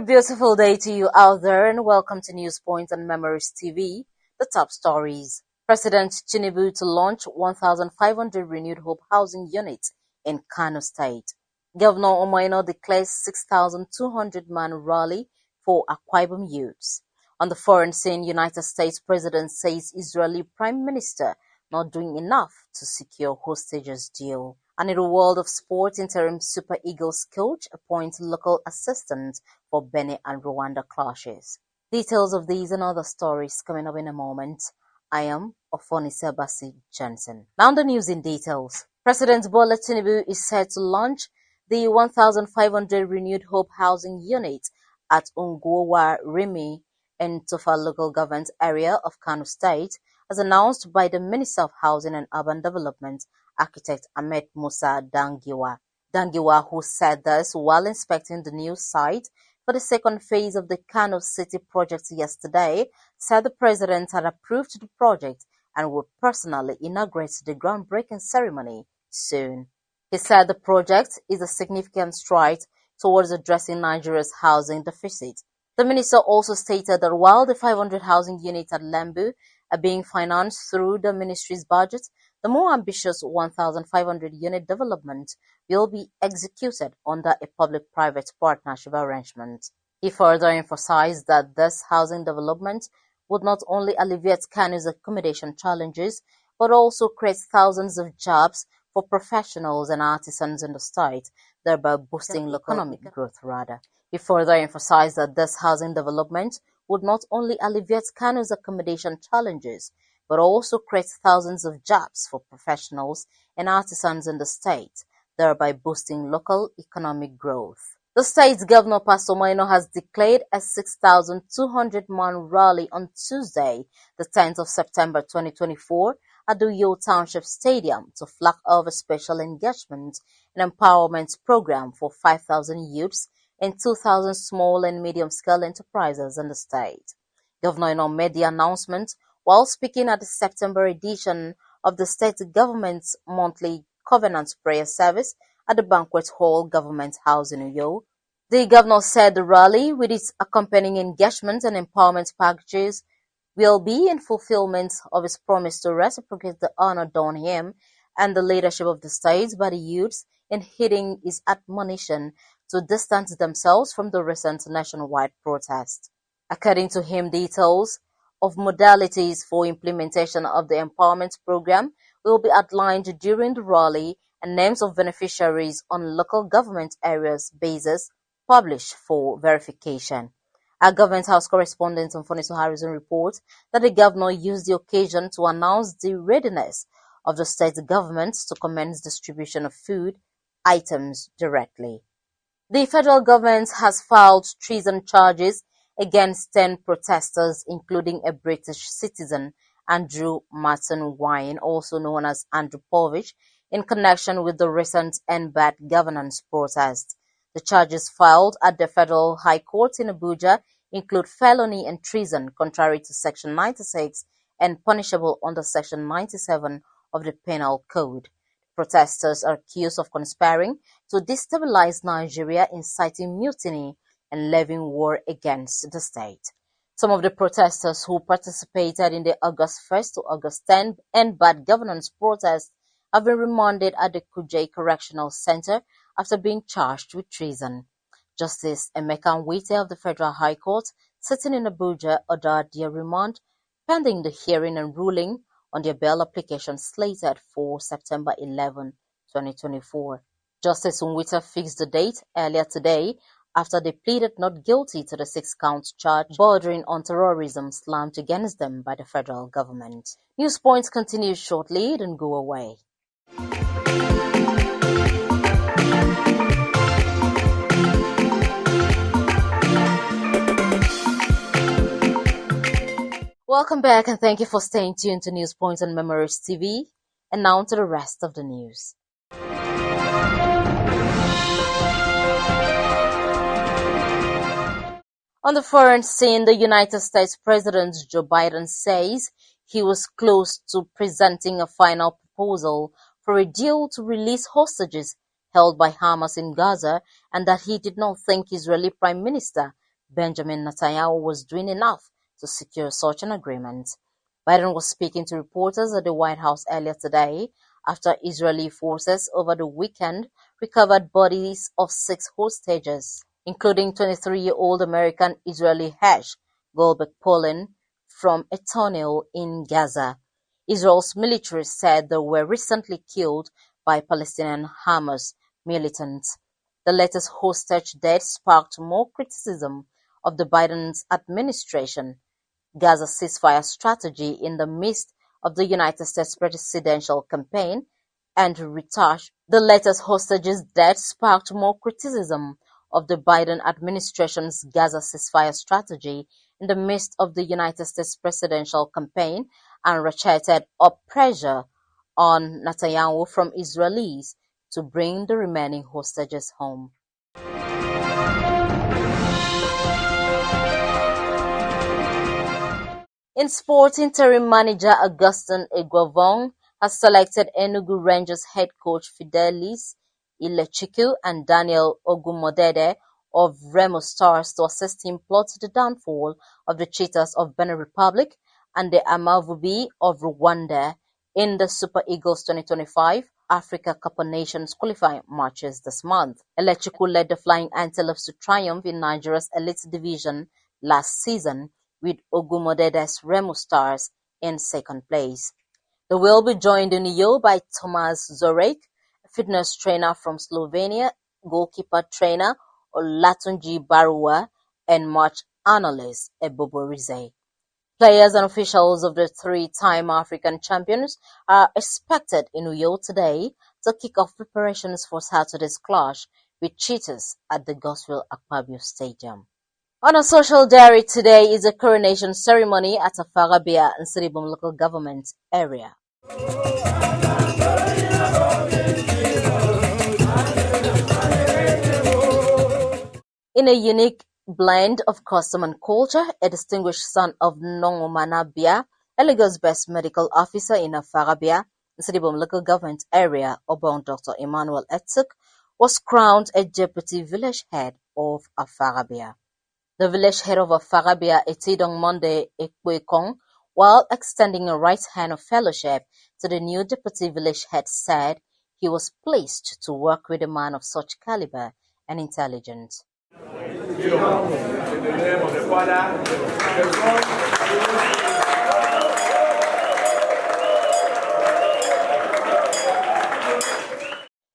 beautiful day to you out there, and welcome to News Points and Memories TV. The top stories. President Tinubu to launch 1,500 renewed Hope housing units in Kano State. Governor Omoino declares 6,200-man rally for Akwa Ibom youths. On the foreign scene, United States President says Israeli Prime Minister not doing enough to secure hostages deal. And in the world of sport, interim Super Eagles coach appoints local assistant for Benin and Rwanda clashes. Details of these and other stories coming up in a moment. I am Ofonise Basi Johnson. Now the news in details. President Bola Tinubu is set to launch the 1,500 renewed Hope housing unit at Unguwa Rimi in Tofa local government area of Kano State, as announced by the Minister of Housing and Urban Development, Architect Ahmed Musa Dangiwa. Dangiwa, who said this while inspecting the new site for the second phase of the Kano City project yesterday, said the president had approved the project and would personally inaugurate the groundbreaking ceremony soon. He said the project is a significant stride towards addressing Nigeria's housing deficit. The minister also stated that while the 500 housing units at Lembu are being financed through the ministry's budget, the more ambitious 1,500 unit development will be executed under a public-private partnership arrangement. He further emphasized that this housing development would not only alleviate Kano's accommodation challenges, but also create thousands of jobs for professionals and artisans in the state, thereby boosting local economic growth. He further emphasized that this housing development would not only alleviate Kano's accommodation challenges, but also create thousands of jobs for professionals and artisans in the state, thereby boosting local economic growth. The state's governor, Pastor Maino, has declared a 6,200-man rally on Tuesday, the 10th of September 2024, at the Uyo Township Stadium to flag off a special engagement and empowerment program for 5,000 youths and 2,000 small and medium-scale enterprises in the state. Governor Ino made the announcement while speaking at the September edition of the state government's monthly Covenant Prayer Service at the Banquet Hall Government House in Uyo. The governor said the rally, with its accompanying engagement and empowerment packages, will be in fulfillment of his promise to reciprocate the honor done him and the leadership of the state by the youths in heeding his admonition to distance themselves from the recent nationwide protest. According to him, details of modalities for implementation of the empowerment program will be outlined during the rally, and names of beneficiaries on local government areas basis published for verification. Our Government House correspondent Mfoniso Harrison reports that the governor used the occasion to announce the readiness of the state government to commence distribution of food items directly. The federal government has filed treason charges against 10 protesters, including a British citizen, Andrew Martin Wine, also known as Andrew Povich, in connection with the recent End Bad Governance protest. The charges filed at the Federal High Court in Abuja include felony and treason contrary to Section 96 and punishable under Section 97 of the Penal Code. Protesters are accused of conspiring to destabilize Nigeria, inciting mutiny, and levying war against the state. Some of the protesters who participated in the August 1st to August 10th End Bad Governance protest have been remanded at the Kuje Correctional Center after being charged with treason. Justice Emeka Nwite of the Federal High Court, sitting in Abuja, ordered their remand pending the hearing and ruling on their bail application slated for September 11, 2024. Justice Nwite fixed the date earlier today after they pleaded not guilty to the 6-count charge bordering on terrorism slammed against them by the federal government. News Points continues shortly, don't go away. Welcome back, and thank you for staying tuned to News Points and Memories TV. And now to the rest of the news. On the foreign scene, the United States President Joe Biden says he was close to presenting a final proposal for a deal to release hostages held by Hamas in Gaza, and that he did not think Israeli Prime Minister Benjamin Netanyahu was doing enough to secure such an agreement. Biden was speaking to reporters at the White House earlier today after Israeli forces over the weekend recovered bodies of 6 hostages, including 23-year-old American Israeli Hersh Goldberg Polin from a tunnel in Gaza. Israel's military said they were recently killed by Palestinian Hamas militants. The latest hostage death sparked more criticism of the Biden administration Gaza ceasefire strategy in the midst of the United States presidential campaign and the latest hostages death sparked more criticism of the Biden administration's Gaza ceasefire strategy in the midst of the United States presidential campaign and ratcheted up pressure on Netanyahu from Israelis to bring the remaining hostages home. In sport, interim manager Augustin Iguavon has selected Enugu Rangers head coach Fidelis Ilechukwu and Daniel Ogumodede of Remo Stars to assist him plot the downfall of the Cheetahs of Benin Republic and the Amavubi of Rwanda in the Super Eagles 2025 Africa Cup of Nations qualifying matches this month. Ilechukwu led the Flying Antelopes to triumph in Nigeria's elite division last season, with Ogumodede's Remo Stars in second place. They will be joined in Rio by Tomas Zorek, a fitness trainer from Slovenia, goalkeeper trainer Olatunji Barua, and match analyst Ebobo Rize. Players and officials of the three-time African champions are expected in Rio today to kick off preparations for Saturday's clash with Cheetahs at the Godswill Akpabio Stadium. On a social diary today is a coronation ceremony at Afarabia in Siribom local government area. In a unique blend of custom and culture, a distinguished son of Nongomanabia, a Lagos-based medical officer in Afarabia, in Siribom local government area, Obong Dr. Emmanuel Etuk, was crowned a deputy village head of Afarabia. The village head of Afarabia, Etidong Monde Ekwekong, while extending a right hand of fellowship to the new deputy village head, said he was pleased to work with a man of such caliber and intelligence. In the name of the Father, the Son,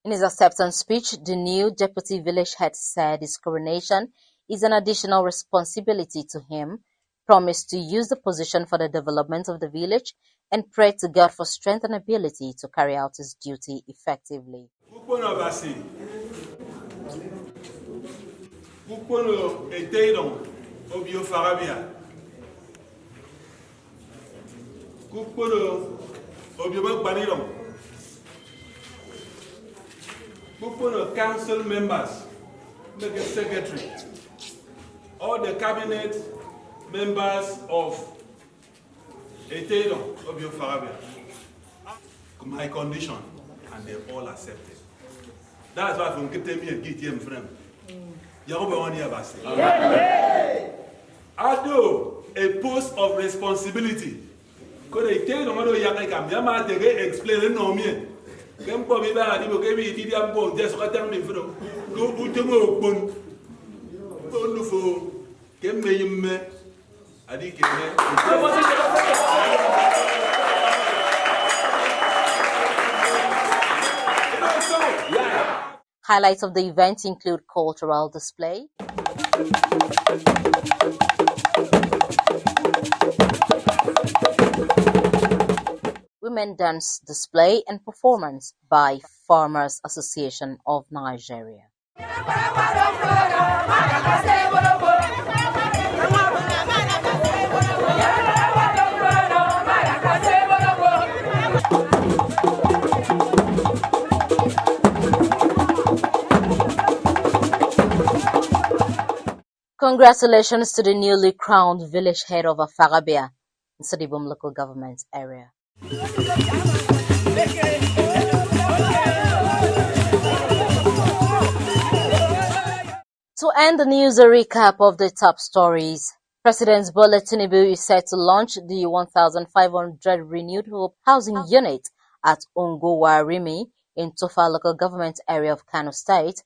In his acceptance speech, the new deputy village head said his coronation is an additional responsibility to him, promised to use the position for the development of the village, and prayed to God for strength and ability to carry out his duty effectively. Council members, make a secretary, all the cabinet members of Etedon of your Farabia. My condition, and they all accepted. That's why from Ketemi and KTM friend. Although a post of responsibility, could I tell you explain no me? Kempo mi ba ni mo kebi ti dia mpo je so ka tang mi fro do utengo pon pon fo kemme yimme adi kemme. Highlights of the event include cultural display, women dance display, and performance by Farmers Association of Nigeria. Congratulations to the newly crowned village head of Afarabia in Sodibom local government area. To end the news, a recap of the top stories. President Bola Tinubu is set to launch the 1,500 Renewed Hope housing unit at Ungowarimi in Tofa local government area of Kano State,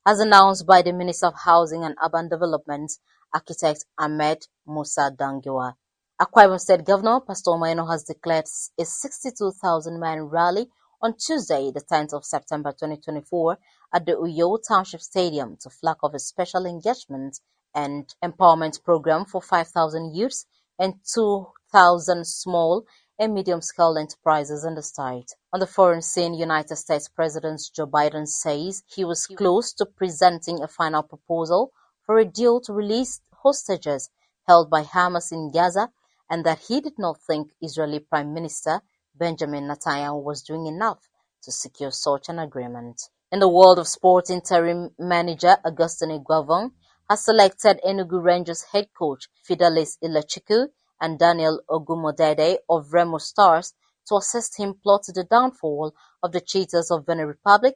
as announced by the Minister of Housing and Urban Development, architect Ahmed Musa Dangiwa. Akwa Ibom State Governor Pastor Omaeno has declared a 62,000-man rally on Tuesday, the 10th of September 2024, at the Uyo Township Stadium to flag off a special engagement and empowerment program for 5,000 youths and 2,000 small and medium-scale enterprises in the state. On the foreign scene, United States President Joe Biden says he was close to presenting a final proposal for a deal to release hostages held by Hamas in Gaza, and that he did not think Israeli Prime Minister Benjamin Netanyahu was doing enough to secure such an agreement. In the world of sport, interim manager Augustine Iguavon has selected Enugu Rangers head coach Fidelis Ilechukwu and Daniel Ogumodede of Remo Stars to assist him plot the downfall of the Cheetahs of Benin Republic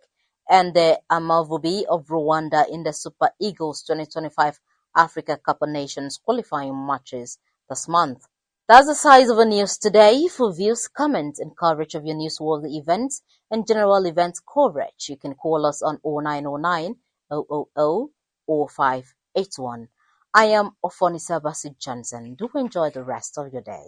and the Amavubi of Rwanda in the Super Eagles 2025 Africa Cup of Nations qualifying matches this month. That's the size of the news today. For views, comments, and coverage of your newsworthy events and general event coverage, you can call us on 0909 000 0581. I am Ofonisa Basit Johnson. Do enjoy the rest of your day.